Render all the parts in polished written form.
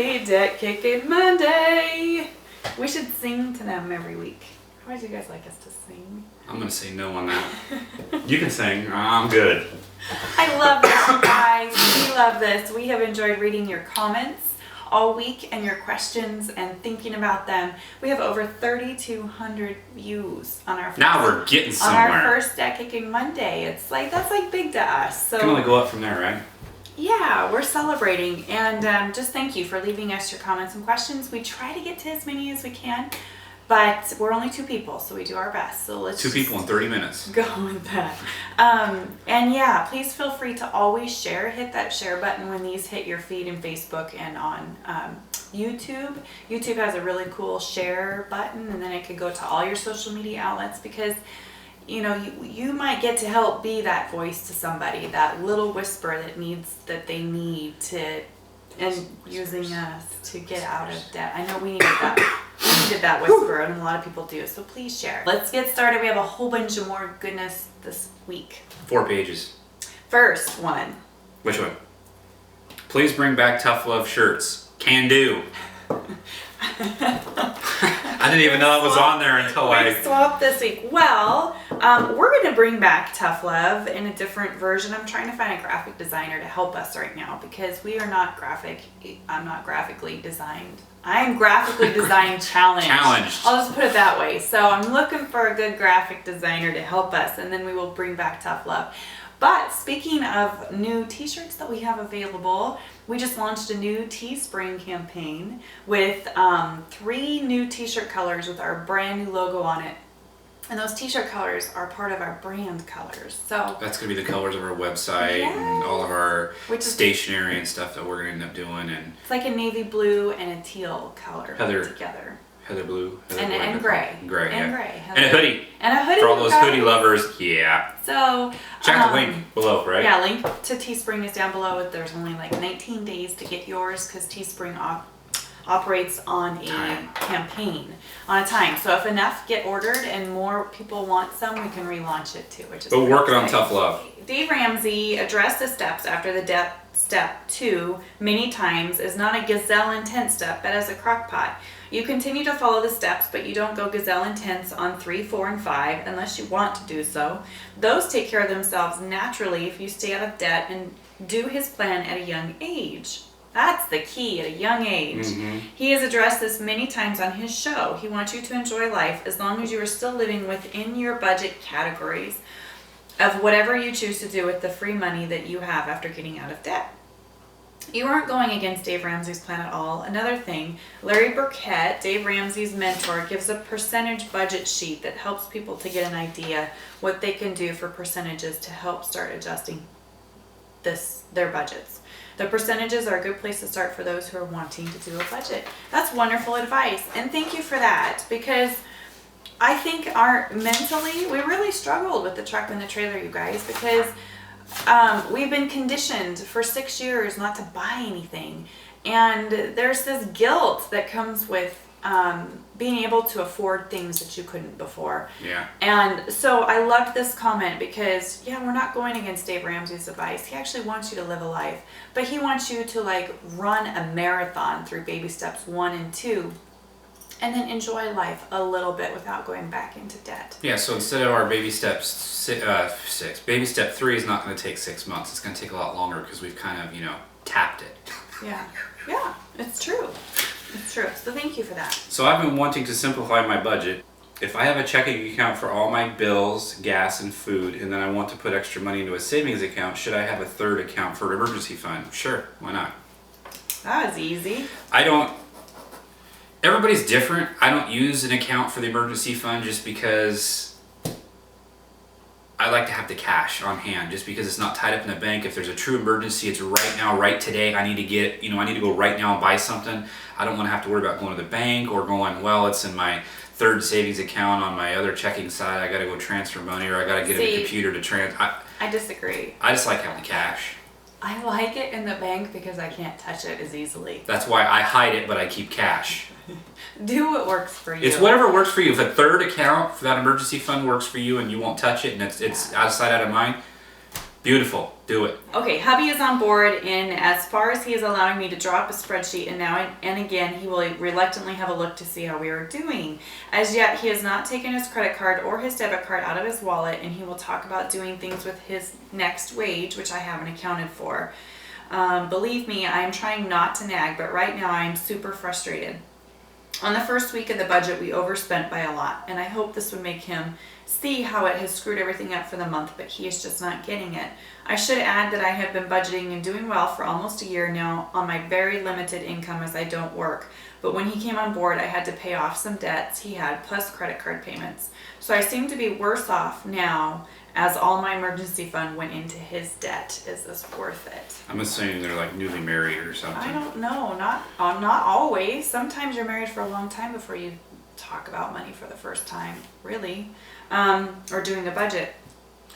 Happy Debt Kickin' Monday. We should sing to them every week. How would you guys like us to sing? I'm gonna say no on that. You can sing. I'm good. I love this, you guys. We love this. We have enjoyed reading your comments all week and your questions and thinking about them. We have over 3,200 views on our now we're getting somewhere. On our first Debt Kicking Monday. It's like, that's like big to us. So can only go up from there, right? yeah, we're celebrating, and just thank you for leaving us your comments and questions. We try to get to as many as we can, but we're only 2 people, so we do our best. So let's 2 people in 30 minutes. Go with that. And yeah, please feel free to always share. Hit that share button when these hit your feed in Facebook and on YouTube. YouTube has a really cool share button, and then it could go to all your social media outlets because you know, you might get to help be that voice to somebody, that little whisper that they need to, and using us to get out of debt. I know we needed that. We needed that whisper, and a lot of people do. So please share. Let's get started. We have a whole bunch of more goodness this week. 4 pages. First one. Which one? Please bring back Tough Love shirts. Can do. I didn't even know it was on there until we swapped this week. Well, we're going to bring back Tough Love in a different version. I'm trying to find a graphic designer to help us right now because we are not I'm not graphically designed. I'm graphically design challenged. I'll just put it that way. So I'm looking for a good graphic designer to help us, and then we will bring back Tough Love. But speaking of new t-shirts that we have available, we just launched a new Teespring campaign with 3 new t-shirt colors with our brand new logo on it. And those t-shirt colors are part of our brand colors. So that's going to be the colors of our website and all of our stationery and stuff that we're going to end up doing. And it's like a navy blue and a teal color together. Heather blue. And gray. Gray, and yeah. gray. And a hoodie. And a hoodie. For all those hoodie lovers, yeah. So check the link below, right? Yeah, link to Teespring is down below. There's only like 19 days to get yours because Teespring operates on a campaign, on a time. So if enough get ordered and more people want some, we can relaunch it too, which is but we're working on Tough Love. Dave Ramsey addressed the steps after the debt step 2 many times is not a gazelle intense step, but as a crock pot. You continue to follow the steps, but you don't go gazelle intense on 3, 4, and 5 unless you want to do so. Those take care of themselves naturally if you stay out of debt and do his plan at a young age. That's the key, at a young age. Mm-hmm. He has addressed this many times on his show. He wants you to enjoy life as long as you are still living within your budget categories of whatever you choose to do with the free money that you have after getting out of debt. You aren't going against Dave Ramsey's plan at all. Another thing, Larry Burkett, Dave Ramsey's mentor, gives a percentage budget sheet that helps people to get an idea what they can do for percentages to help start adjusting their budgets. The percentages are a good place to start for those who are wanting to do a budget. That's wonderful advice, and thank you for that, because I think mentally we really struggled with the truck and the trailer, you guys, because we've been conditioned for 6 years not to buy anything, and there's this guilt that comes with being able to afford things that you couldn't before. Yeah. And so I loved this comment because, yeah, we're not going against Dave Ramsey's advice. He actually wants you to live a life, but he wants you to like run a marathon through baby steps 1 and 2. And then enjoy life a little bit without going back into debt. Yeah, so instead of our baby steps baby step 3 is not going to take 6 months. It's going to take a lot longer because we've kind of, tapped it. Yeah, it's true. It's true. So thank you for that. So I've been wanting to simplify my budget. If I have a checking account for all my bills, gas, and food, and then I want to put extra money into a savings account, should I have a 3rd account for an emergency fund? Sure, why not? That was easy. Everybody's different. I don't use an account for the emergency fund just because I like to have the cash on hand, just because it's not tied up in the bank. If there's a true emergency, it's right now, right today. I need to go right now and buy something. I don't want to have to worry about going to the bank or going, well, it's in my 3rd savings account on my other checking side. I got to go transfer money, or I got to get a computer to transfer. I disagree. I just like having the cash. I like it in the bank because I can't touch it as easily. That's why I hide it, but I keep cash. Do what works for you. It's whatever works for you. If a 3rd account for that emergency fund works for you and you won't touch it and it's out of sight, out of mind, Beautiful. Do it. Okay, hubby is on board in as far as he is allowing me to draw up a spreadsheet, and now and again he will reluctantly have a look to see how we are doing. As yet, he has not taken his credit card or his debit card out of his wallet, and he will talk about doing things with his next wage, which I haven't accounted for. Believe me, I am trying not to nag, but right now I am super frustrated. On the first week of the budget, we overspent by a lot, and I hope this would make him see how it has screwed everything up for the month, but he is just not getting it. I should add that I have been budgeting and doing well for almost a year now on my very limited income as I don't work. But when he came on board, I had to pay off some debts he had plus credit card payments. So I seem to be worse off now as all my emergency fund went into his debt. Is this worth it? I'm assuming they're like newly married or something. I don't know. Not always. Sometimes you're married for a long time before you talk about money for the first time, really, or doing a budget.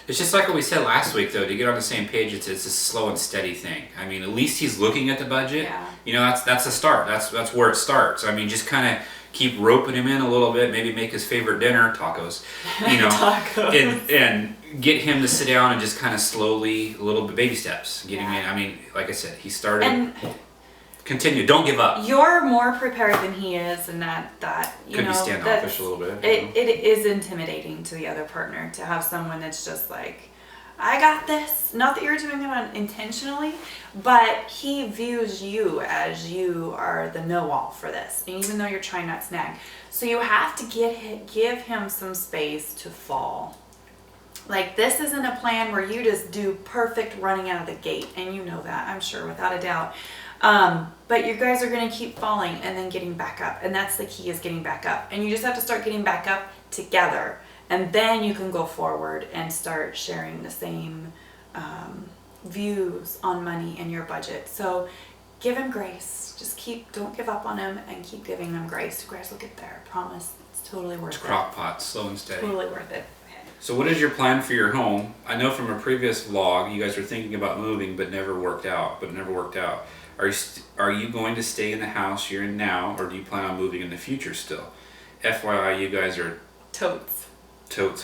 It's just like what we said last week, though. To get on the same page, it's a slow and steady thing. I mean, at least he's looking at the budget. Yeah. You know, that's a start. That's where it starts. I mean, just kind of keep roping him in a little bit. Maybe make his favorite dinner, tacos. You know, Tacos. and get him to sit down and just kind of slowly, a little bit, baby steps, get him in. I mean, like I said, he started. And continue. Don't give up. you're more prepared than he is, and that you Could know be standoffish a little bit. it is intimidating to the other partner to have someone that's just like, I got this. Not that you're doing it intentionally, but he views you as you are the know-all for this, and even though you're trying not to nag, so you have to give him some space to fall. Like, this isn't a plan where you just do perfect running out of the gate, and you know that, I'm sure, without a doubt. But you guys are going to keep falling and then getting back up, and that's the key, is getting back up. And you just have to start getting back up together, and then you can go forward and start sharing the same views on money and your budget. So give him grace. Just don't give up on him, and keep giving him grace. You guys will get there, I promise. It's totally worth it. Crock pot, slow and steady. Totally worth it. So what is your plan for your home? I know from a previous vlog you guys were thinking about moving but never worked out. Are you going to stay in the house you're in now, or do you plan on moving in the future still? FYI, you guys are totes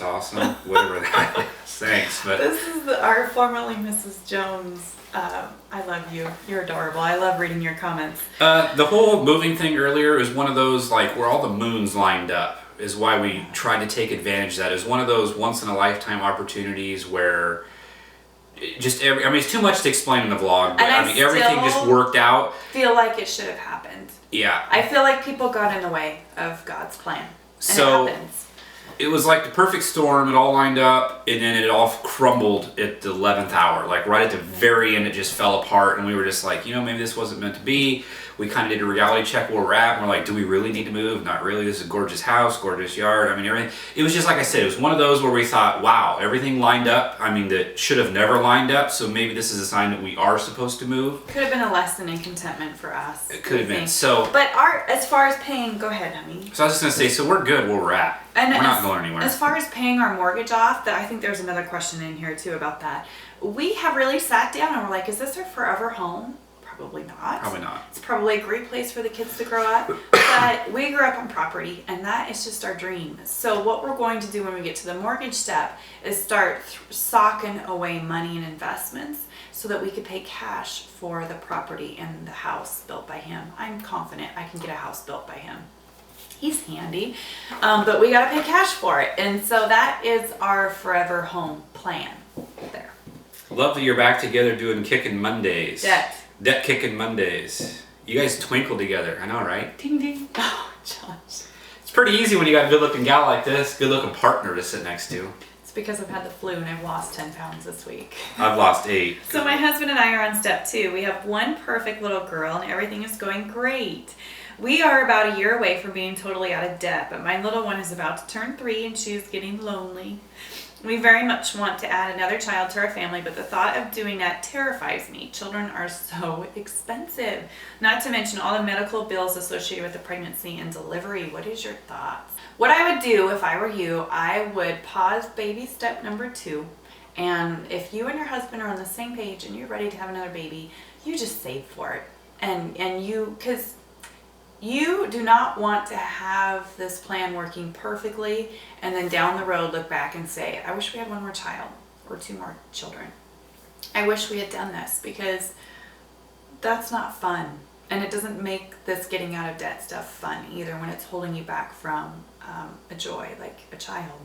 awesome, whatever that is. Thanks. But This is our formerly Mrs. Jones. I love you. You're adorable. I love reading your comments. the whole moving thing earlier is one of those, like, where all the moons lined up is why we tried to take advantage of that. It was one of those once in a lifetime opportunities where it's too much to explain in the vlog, but And I mean everything just worked out. Feel like it should have happened. Yeah. I feel like people got in the way of God's plan. And So- it happens. It was like the perfect storm. It all lined up, and then it all crumbled at the 11th hour. Like right at the very end, it just fell apart, and we were just like, maybe this wasn't meant to be. We kind of did a reality check where we're at, and we're like, do we really need to move? Not really. This is a gorgeous house, gorgeous yard. I mean, everything. It was just like I said, it was one of those where we thought, wow, everything lined up. I mean, that should have never lined up, so maybe this is a sign that we are supposed to move. Could have been a lesson in contentment for us. It could have been. think. So But as far as paying, go ahead, honey. I was just going to say, so we're good where we're at. And we're not going anywhere. As far as paying our mortgage off, I think there's another question in here too about that. We have really sat down and we're like, is this our forever home? Probably not. Probably not. It's probably a great place for the kids to grow up. But we grew up on property, and that is just our dream. So what we're going to do when we get to the mortgage step is start socking away money and investments so that we could pay cash for the property and the house built by him. I'm confident I can get a house built by him. He's handy, but we gotta pay cash for it. And so that is our forever home plan there. Love that you're back together doing Kickin Mondays. Debt Kickin Mondays. You guys twinkle together. I know, right? Ding ding. Oh, Josh. It's pretty easy when you got a good-looking gal like this, good-looking partner to sit next to. It's because I've had the flu and I've lost 10 pounds this week. I've lost 8. So my husband and I are on step 2. We have one perfect little girl and everything is going great. We are about a year away from being totally out of debt, but my little one is about to turn 3 and she's getting lonely. We very much want to add another child to our family, but the thought of doing that terrifies me. Children are so expensive, not to mention all the medical bills associated with the pregnancy and delivery. What is your thoughts? What I would do if I were you, I would pause baby step number 2. And if you and your husband are on the same page and you're ready to have another baby, you just save for it. Because you do not want to have this plan working perfectly and then down the road look back and say, I wish we had one more child or 2 more children. I wish we had done this because that's not fun. And it doesn't make this getting out of debt stuff fun either when it's holding you back from a joy, like a child.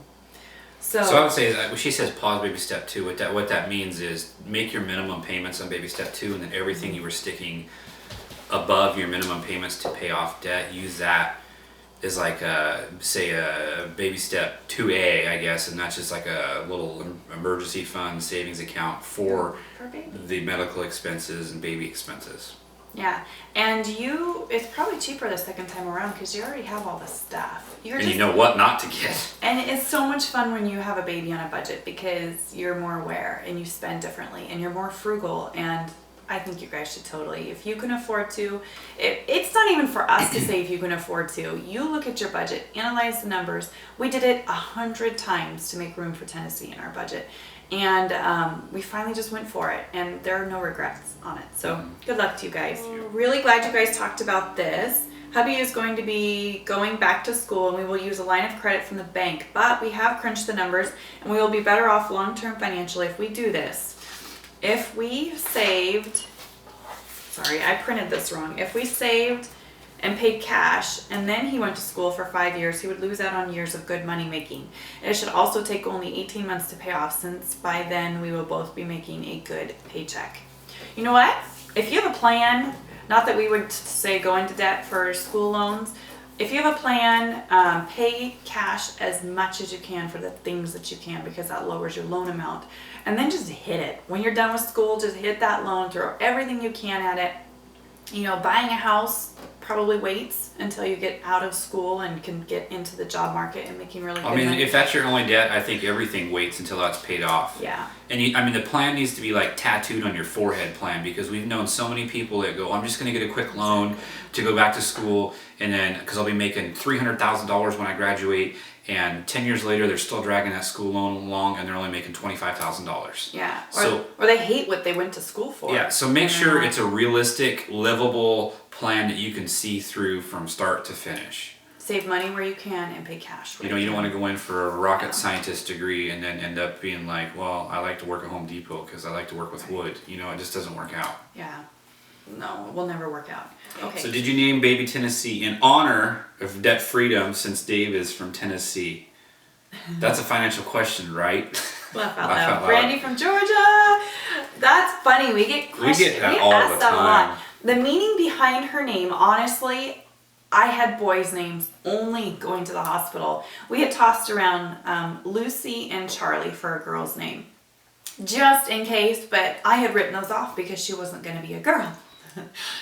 So I would say that when she says pause baby step 2, what that means is make your minimum payments on baby step 2, and then everything you were sticking above your minimum payments to pay off debt, use that as like say a baby step 2A, I guess, and that's just like a little emergency fund savings account for the medical expenses and baby expenses. Yeah, and it's probably cheaper the second time around because you already have all the stuff. And you know what not to get. And it's so much fun when you have a baby on a budget because you're more aware and you spend differently and you're more frugal. And I think you guys should totally, if you can afford to, it's not even for us to say if you can afford to. You look at your budget, analyze the numbers. We did it 100 times to make room for Tennessee in our budget. And we finally just went for it, and there are no regrets on it. So good luck to you guys. Really glad you guys talked about this. Hubby is going to be going back to school, and we will use a line of credit from the bank, but we have crunched the numbers, and we will be better off long-term financially if we do this. If we saved, sorry, I printed this wrong. If we saved and paid cash, and then he went to school for 5 years, he would lose out on years of good money making. It should also take only 18 months to pay off, since by then we will both be making a good paycheck. You know what? If you have a plan, not that we would say go into debt for school loans, if you have a plan, pay cash as much as you can for the things that you can, because that lowers your loan amount. And then just hit it. When you're done with school, just hit that loan, throw everything you can at it. You know, buying a house probably waits until you get out of school and can get into the job market and making really good money. If that's your only debt, I think everything waits until that's paid off. Yeah. And the plan needs to be like tattooed on your forehead plan, because we've known so many people that go, I'm just going to get a quick loan to go back to school, and then because I'll be making $300,000 when I graduate, and 10 years later they're still dragging that school loan along and they're only making $25,000. Yeah. Or they hate what they went to school for. Yeah. So make sure it's a realistic, livable plan that you can see through from start to finish. Save money where you can and pay cash. You don't want to go in for a rocket scientist degree and then end up being like, well, I like to work at Home Depot because I like to work with wood. It just doesn't work out. Yeah. No, it will never work out. Okay. So did you name baby Tennessee in honor of debt freedom, since Dave is from Tennessee? That's a financial question, right? Laugh out loud. Brandy from Georgia. That's funny. We get questions. We get that all the time. A lot. The meaning behind her name, honestly, I had boys' names only going to the hospital. We had tossed around Lucy and Charlie for a girl's name, just in case, but I had written those off because she wasn't going to be a girl.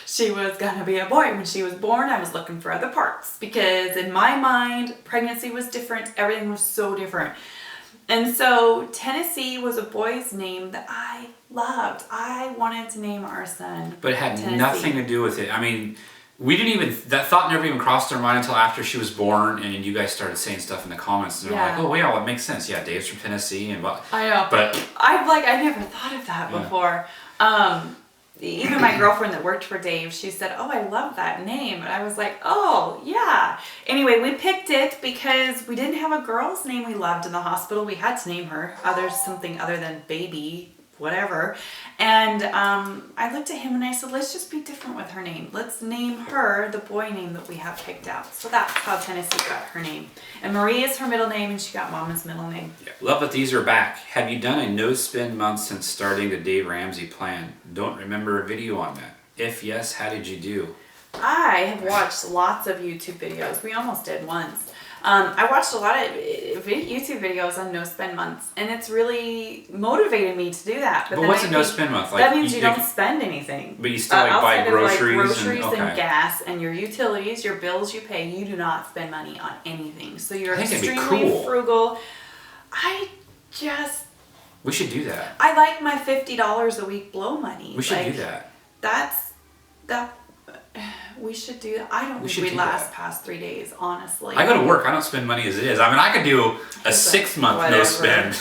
She was going to be a boy. When she was born, I was looking for other parts, because in my mind, pregnancy was different. Everything was so different. And so Tennessee was a boy's name that I loved. I wanted to name our son But it had Tennessee. Nothing to do with it. That thought never even crossed our mind until after she was born, and you guys started saying stuff in the comments, and they're like, oh, yeah, well, it makes sense. Yeah, Dave's from Tennessee. And I know. But I never thought of that before. Even my girlfriend that worked for Dave, she said, oh, I love that name. And I was like, oh, yeah. Anyway, we picked it because we didn't have a girl's name we loved in the hospital. We had to name her something other than baby, whatever. And I looked at him and I said, let's just be different with her name. Let's name her the boy name that we have picked out. So that's how Tennessee got her name. And Marie is her middle name, and she got Mama's middle name. Yeah. Love that these are back. Have you done a no-spend month since starting the Dave Ramsey plan? Don't remember a video on that. If yes, how did you do? I have watched lots of YouTube videos. We almost did once. I watched a lot of YouTube videos on no-spend months, and it's really motivated me to do that. But what's a no-spend month? That means you don't spend anything. But you still buy groceries, and gas and your utilities, your bills you pay. You do not spend money on anything. So you're extremely frugal. We should do that. I like my $50 a week blow money. We should do that. We should do that. I don't think we'd last past 3 days, honestly. I go to work. I don't spend money as it is. I could do a 6 month no spend.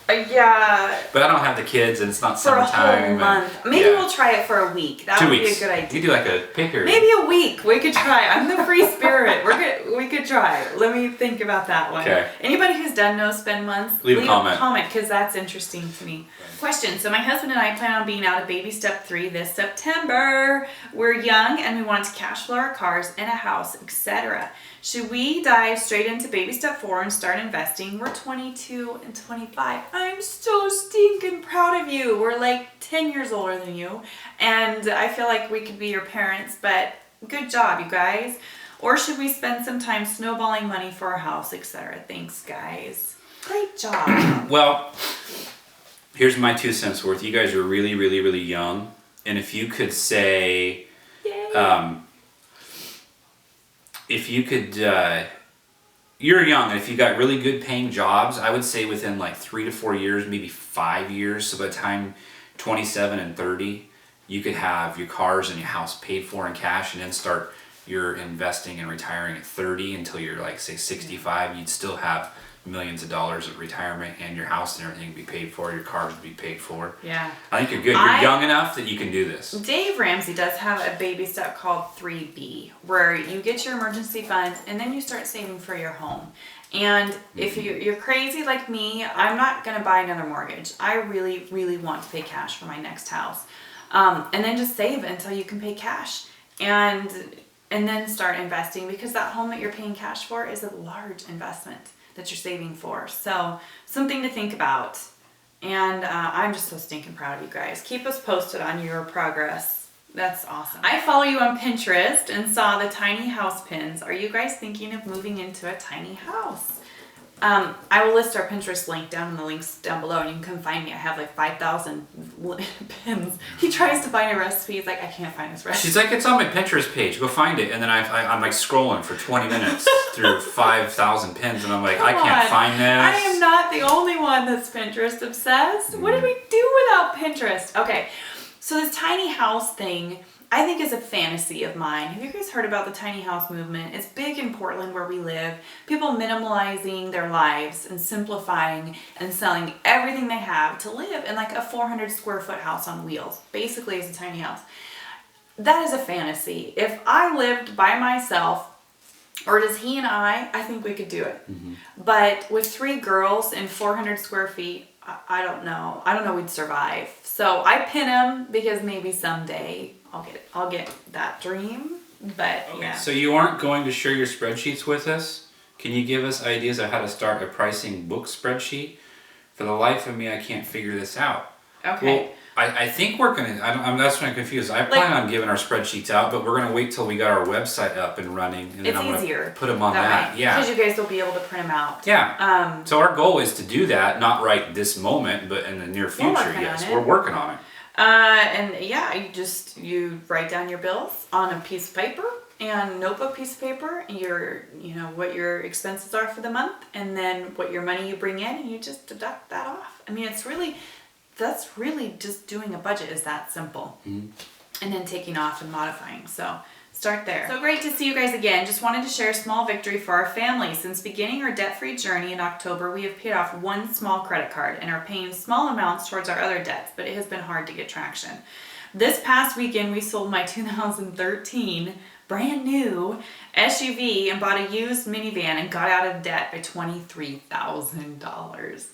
Yeah. But I don't have the kids, and it's not For a summertime. whole month. Maybe we'll try it for a week. That 2 would weeks. be a good idea. You do like a pay period. Maybe a week. We could try. I'm the free spirit. We could try. Let me think about that one. Okay. Anybody who's done no spend months, leave a comment because that's interesting to me. Question. So my husband and I plan on being out of baby step 3 this September. We're young and we want to cash flow our cars and a house, etc. Should we dive straight into baby step 4 and start investing? We're 22 and 25. I'm so stinking proud of you. We're like 10 years older than you. And I feel like we could be your parents, but good job, you guys. Or should we spend some time snowballing money for our house, etc.? Thanks, guys. Great job. Well, here's my 2 cents worth. You guys are really, really, really young. And if you could say, if you could, you're young, and if you got really good paying jobs, I would say within like 3 to 4 years, maybe 5 years, so by the time 27 and 30, you could have your cars and your house paid for in cash, and then start your investing and retiring at 30 until you're like, say, 65. You'd still have millions of dollars of retirement, and your house and everything would be paid for, your cars would be paid for. Yeah. I think you're good. You're young enough that you can do this. Dave Ramsey does have a baby step called 3B, where you get your emergency funds and then you start saving for your home. And if you're crazy like me, I'm not going to buy another mortgage. I really, really want to pay cash for my next house. And then just save until you can pay cash. And then start investing, because that home that you're paying cash for is a large investment that you're saving for. So something to think about. And I'm just so stinking proud of you guys. Keep us posted on your progress. That's awesome. I follow you on Pinterest and saw the tiny house pins. Are you guys thinking of moving into a tiny house? I will list our Pinterest link down in the links down below, and you can come find me. I have like 5,000 pins. He tries to find a recipe. He's like, I can't find this recipe. She's like, it's on my Pinterest page. Go find it. And then I'm like scrolling for 20 minutes through 5,000 pins, and I'm like, I can't find this. I am not the only one that's Pinterest obsessed. What did we do without Pinterest? Okay, so this tiny house thing, I think, is a fantasy of mine. Have you guys heard about the tiny house movement? It's big in Portland where we live. People minimalizing their lives and simplifying and selling everything they have to live in like a 400 square foot house on wheels. Basically, it's a tiny house. That is a fantasy. If I lived by myself, or does he and I think we could do it. But with 3 girls in 400 square feet, I don't know. I don't know we'd survive. So I pin them because maybe someday I'll get that dream. But Okay, yeah. so you aren't going to share your spreadsheets with us? Can you give us ideas of how to start a pricing book spreadsheet? For the life of me, I can't figure this out. Okay. Well, I think we're gonna. That's what I'm confused. I plan on giving our spreadsheets out, but we're gonna wait till we got our website up and running, and then I'm gonna put them on that. Yeah. Because you guys will be able to print them out. Yeah. So our goal is to do that, not right this moment, but in the near future. Yes, we're working on it. And yeah, you write down your bills on a piece of paper and notebook piece of paper, what your expenses are for the month, and then what your money you bring in, and you just deduct that off. I mean, that's really just doing a budget is that simple. And then taking off and modifying. So start there. So great to see you guys again. Just wanted to share a small victory for our family. Since beginning our debt-free journey in October, we have paid off 1 small credit card and are paying small amounts towards our other debts, but it has been hard to get traction. This past weekend, we sold my 2013 brand new SUV and bought a used minivan and got out of debt by $23,000.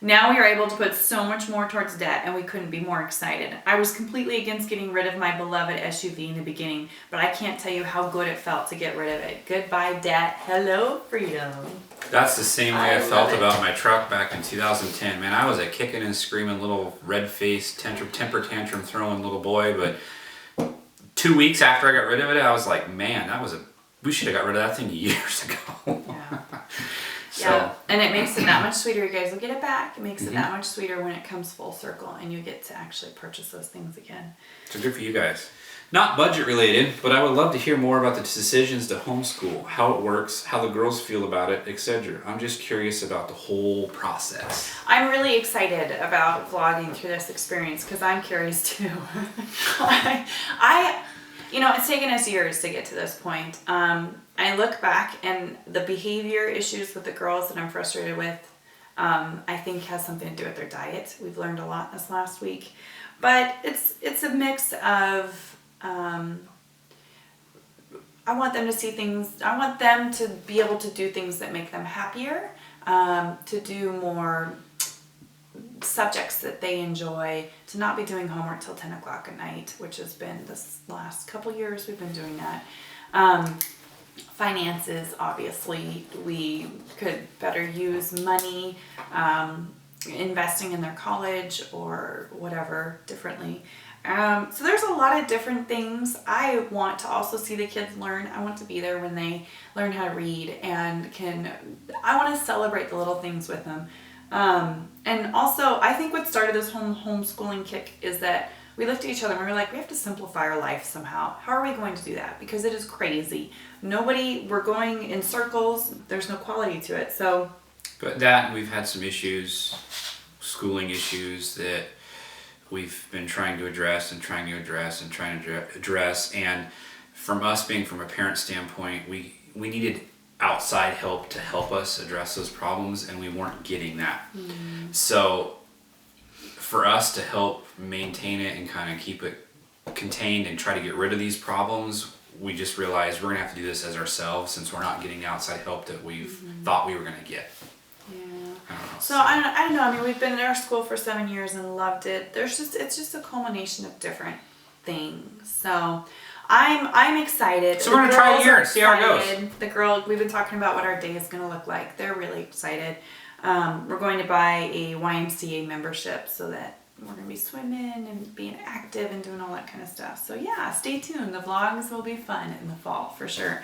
Now we are able to put so much more towards debt, and we couldn't be more excited. I was completely against getting rid of my beloved SUV in the beginning, but I can't tell you how good it felt to get rid of it. Goodbye, debt. Hello, freedom. That's the same way I felt about my truck back in 2010. Man, I was a kicking and screaming little red-faced, temper tantrum throwing little boy, but 2 weeks after I got rid of it, I was like, man, we should have got rid of that thing years ago. Yeah. Yeah, and it makes it that much sweeter. You guys will get it back. It makes it that much sweeter when it comes full circle and you get to actually purchase those things again. So good for you guys. Not budget related, but I would love to hear more about the decisions to homeschool, how it works, how the girls feel about it, etc. I'm just curious about the whole process. I'm really excited about vlogging through this experience because I'm curious too. It's taken us years to get to this point. I look back and the behavior issues with the girls that I'm frustrated with, I think has something to do with their diet. We've learned a lot this last week. But it's a mix of, I want them to see things, I want them to be able to do things that make them happier, to do more subjects that they enjoy, to not be doing homework till 10 o'clock at night, which has been this last couple years we've been doing that. Finances, obviously, we could better use money, investing in their college or whatever differently. So there's a lot of different things. I want to also see the kids learn. I want to be there when they learn how to read and I want to celebrate the little things with them. And also, I think what started this homeschooling kick is that we looked at each other and we were like, we have to simplify our life somehow. How are we going to do that? Because it is crazy. We're going in circles. There's no quality to it. So, but that, we've had some issues, schooling issues that we've been trying to address. And from us being from a parent standpoint, we needed outside help to help us address those problems, and we weren't getting that. So for us to help maintain it and kind of keep it contained and try to get rid of these problems, we just realized we're gonna have to do this as ourselves, since we're not getting outside help that we've thought we were gonna get. I don't know. I mean, we've been in our school for 7 years and loved it. It's just a culmination of different things. So I'm excited. So we're gonna try a year and see how it goes. We've been talking about what our day is gonna look like. They're really excited. We're going to buy a YMCA membership so that we're gonna be swimming and being active and doing all that kind of stuff. So yeah, stay tuned. The vlogs will be fun in the fall for sure.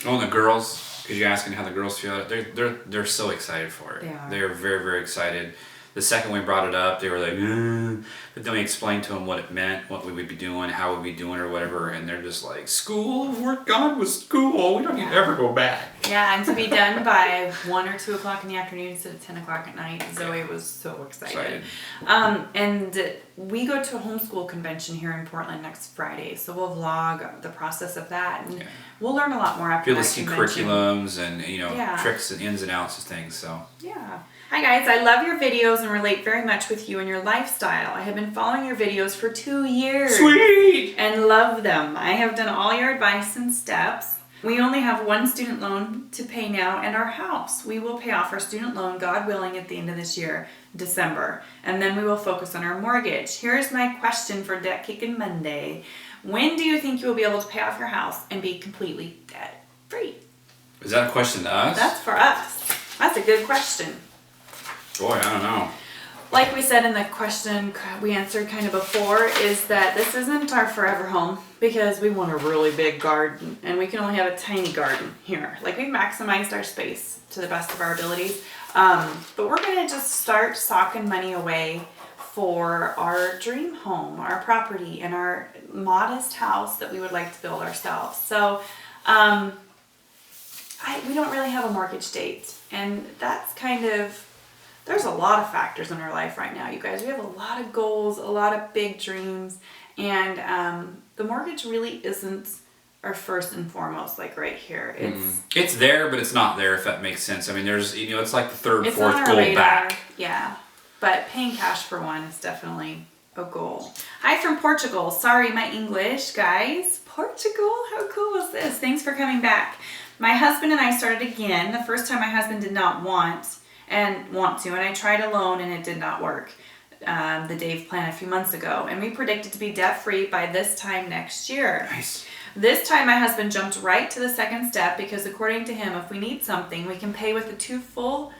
Oh, and the girls, because you're asking how the girls feel, they're so excited for it. They are. They are very, very excited. The second we brought it up, they were like, but then we explained to them what it meant, what we would be doing, how we'd be doing or whatever, and they're just like, school, we're done with school, we don't need to ever go back. Yeah, and to be done by 1 or 2 o'clock in the afternoon instead of 10 o'clock at night. Zoe was so excited. And we go to a homeschool convention here in Portland next Friday, so we'll vlog the process of that, and we'll learn a lot more after Be able to that see convention. curriculums and tricks and ins and outs of things. So yeah. Hi guys, I love your videos and relate very much with you and your lifestyle. I have been following your videos for 2 years. Sweet! And love them. I have done all your advice and steps. We only have one student loan to pay now and our house. We will pay off our student loan, God willing, at the end of this year, December. And then we will focus on our mortgage. Here's my question for Debt Kickin' Monday. When do you think you will be able to pay off your house and be completely debt free? Is that a question to us? That's for us. That's a good question. Boy, I don't know. Like we said in the question we answered kind of before, is that this isn't our forever home because we want a really big garden and we can only have a tiny garden here. Like, we've maximized our space to the best of our abilities, but we're gonna just start socking money away for our dream home, our property, and our modest house that we would like to build ourselves. So we don't really have a mortgage date, and that's kind of, there's a lot of factors in our life right now, you guys. We have a lot of goals, a lot of big dreams, and the mortgage really isn't our first and foremost, like right here. It's there, but it's not there, if that makes sense. I mean, there's, it's like the third, It's fourth on our goal radar. back. Yeah, but paying cash for one is definitely a goal. Hi from Portugal. Sorry, my English, guys. Portugal? How cool is this? Thanks for coming back. My husband and I started again. The first time my husband did not want to, and I tried a loan and it did not work. The Dave plan a few months ago, and we predicted to be debt free by this time next year. Nice. This time my husband jumped right to the second step because according to him, if we need something, we can pay with the two full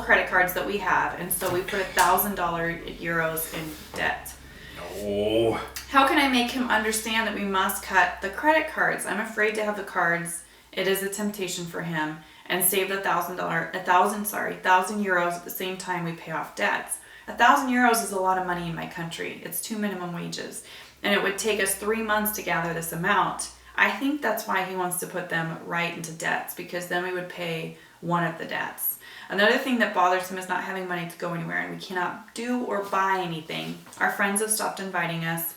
credit cards that we have, and so we put €1,000 in debt. No. How can I make him understand that we must cut the credit cards? I'm afraid to have the cards. It is a temptation for him, and save the €1,000 at the same time we pay off debts. €1,000 is a lot of money in my country. It's 2 minimum wages, and it would take us 3 months to gather this amount. I think that's why he wants to put them right into debts, because then we would pay one of the debts. Another thing that bothers him is not having money to go anywhere, and we cannot do or buy anything. Our friends have stopped inviting us,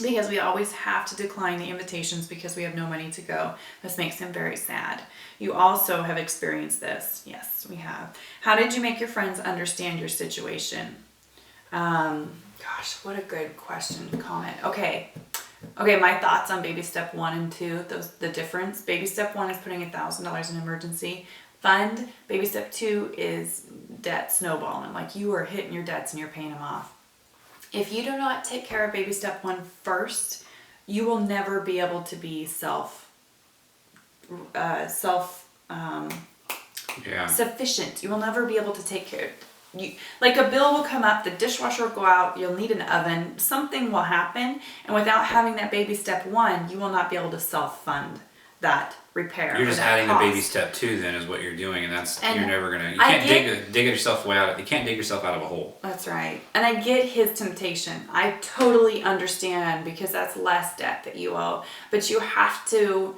because we always have to decline the invitations because we have no money to go. This makes him very sad. You also have experienced this. Yes, we have. How did you make your friends understand your situation? Gosh, what a good question, comment. Okay, my thoughts on baby step 1 and 2, the difference. Baby step 1 is putting $1,000 in emergency fund. Baby step 2 is debt snowballing. Like, you are hitting your debts and you're paying them off. If you do not take care of baby step 1 first, you will never be able to be sufficient. You will never be able to take care. Like, a bill will come up, the dishwasher will go out, you'll need an oven, something will happen, and without having that baby step 1, you will not be able to self-fund that repair. You're just adding the baby step 2 then is what you're doing, and you're never gonna. You can't dig yourself way out. You can't dig yourself out of a hole. That's right. And I get his temptation. I totally understand, because that's less debt that you owe. But you have to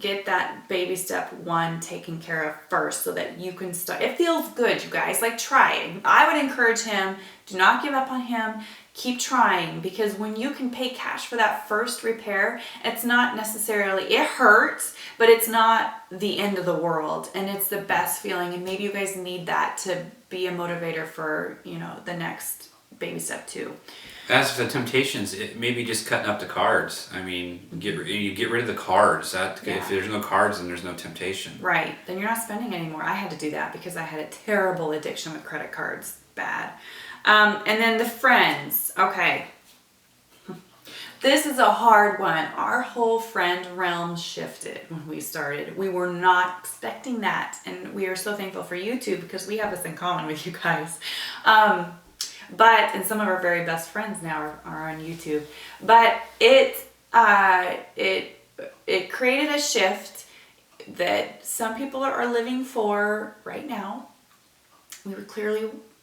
get that baby step 1 taken care of first, so that you can start. It feels good, you guys. Like, try it. I would encourage him. Do not give up on him. Keep trying, because when you can pay cash for that first repair, it's not necessarily, it hurts, but it's not the end of the world, and it's the best feeling. And maybe you guys need that to be a motivator for, the next baby step 2. As for the temptations, maybe just cutting up the cards. I mean, you get rid of the cards. If there's no cards, then there's no temptation. Right. Then you're not spending anymore. I had to do that because I had a terrible addiction with credit cards. Bad. And then the friends. Okay. This is a hard one. Our whole friend realm shifted when we started. We were not expecting that. And we are so thankful for YouTube, because we have this in common with you guys. And some of our very best friends now are on YouTube. But it created a shift that some people are living for right now.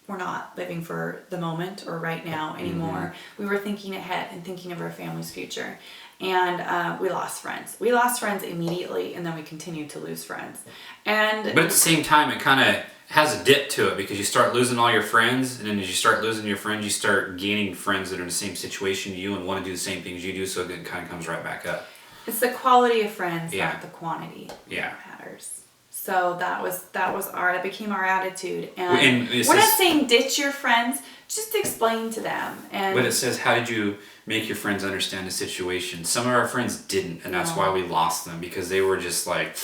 We're not living for the moment or right now anymore. We were thinking ahead and thinking of our family's future. And we lost friends. We lost friends immediately, and then we continued to lose friends. But at the same time, it kind of has a dip to it, because you start losing all your friends, and then as you start losing your friends, you start gaining friends that are in the same situation you and want to do the same things you do, so it kind of comes right back up. It's the quality of friends, not the quantity that matters. So that became our attitude. And we're not saying ditch your friends, just explain to them. But it says, how did you make your friends understand the situation? Some of our friends didn't, and that's why we lost them, because they were just like,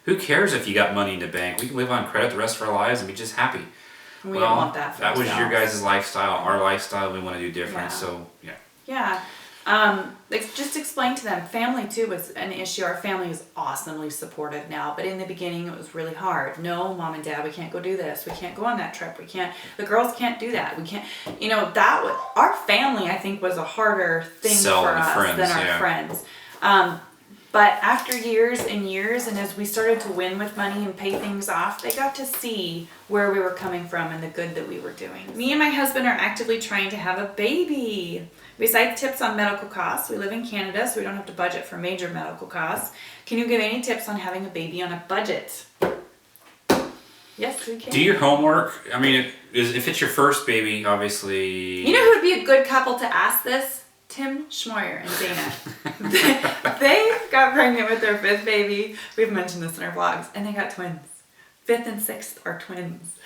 who cares if you got money in the bank? We can live on credit the rest of our lives and be just happy. We don't want that for that was ourselves. your guys' lifestyle. Our lifestyle, we want to do different. So, yeah. Yeah. Just explain to them. Family too was an issue. Our family is awesomely supportive now, but in the beginning it was really hard. No, Mom and Dad, we can't go do this. We can't go on that trip. The girls can't do that. We can't, our family, I think, was a harder thing for us than our friends. But after years and years, and as we started to win with money and pay things off, they got to see where we were coming from and the good that we were doing. Me and my husband are actively trying to have a baby. Besides tips on medical costs, we live in Canada, so we don't have to budget for major medical costs. Can you give any tips on having a baby on a budget? Yes, we can. Do your homework. I mean, if it's your first baby, obviously... You know who would be a good couple to ask this? Tim Schmoyer and Dana. They got pregnant with their 5th baby. We've mentioned this in our vlogs. And they got twins. 5th and 6th are twins.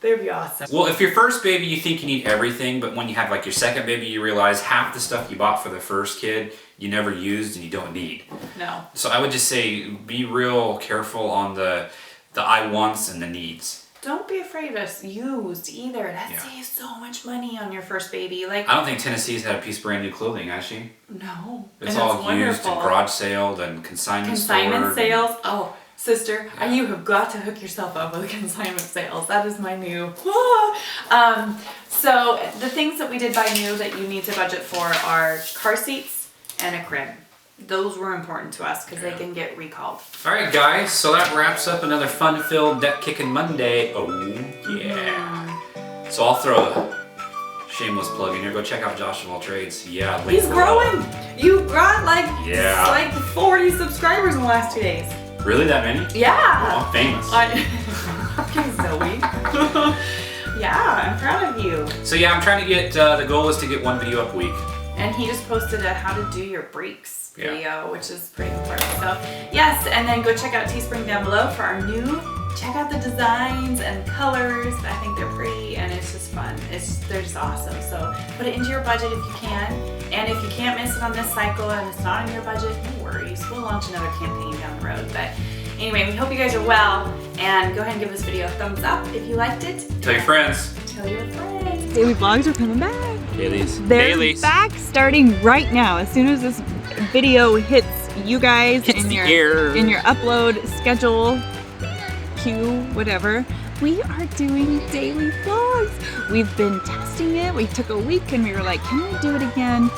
They'd be awesome. Well, if your first baby, you think you need everything, but when you have like your second baby, you realize half the stuff you bought for the first kid, you never used and you don't need. No. So I would just say, be real careful on the I wants and the needs. Don't be afraid of used either. That saves so much money on your first baby. Like, I don't think Tennessee's had a piece of brand new clothing, has she? No. It's all used and garage saled and consignment sales. Oh, sister, you have got to hook yourself up with consignment sales. That is my new. So the things that we did buy new that you need to budget for are car seats and a crib. Those were important to us because they can get recalled. All right, guys. So that wraps up another fun-filled Debt Kickin' Monday. Oh, yeah. So I'll throw a shameless plug in here. Go check out Josh of All Trades. Yeah. He's growing. You've got like 40 subscribers in the last 2 days. Really? That many? Yeah. Oh, I'm famous. Okay, Zoe. Yeah, I'm proud of you. So yeah, I'm trying to get, the goal is to get one video up a week. And he just posted a how to do your brakes Yeah. video, which is pretty important. So yes, and then go check out Teespring down below for our new. Check out the designs and colors. I think they're pretty and it's just fun. They're just awesome. So put it into your budget if you can. And if you can't miss it on this cycle and it's not in your budget, no worries. We'll launch another campaign down the road. But anyway, we hope you guys are well. And go ahead and give this video a thumbs up if you liked it. Tell your friends. Tell your friends. Daily vlogs are coming back. Dailies. They're Dailies. back starting right now. As soon as this video hits you guys Hits in the your air. upload schedule, queue, whatever, we are doing daily vlogs. We've been testing it. We took a week and we were like, can we do it again?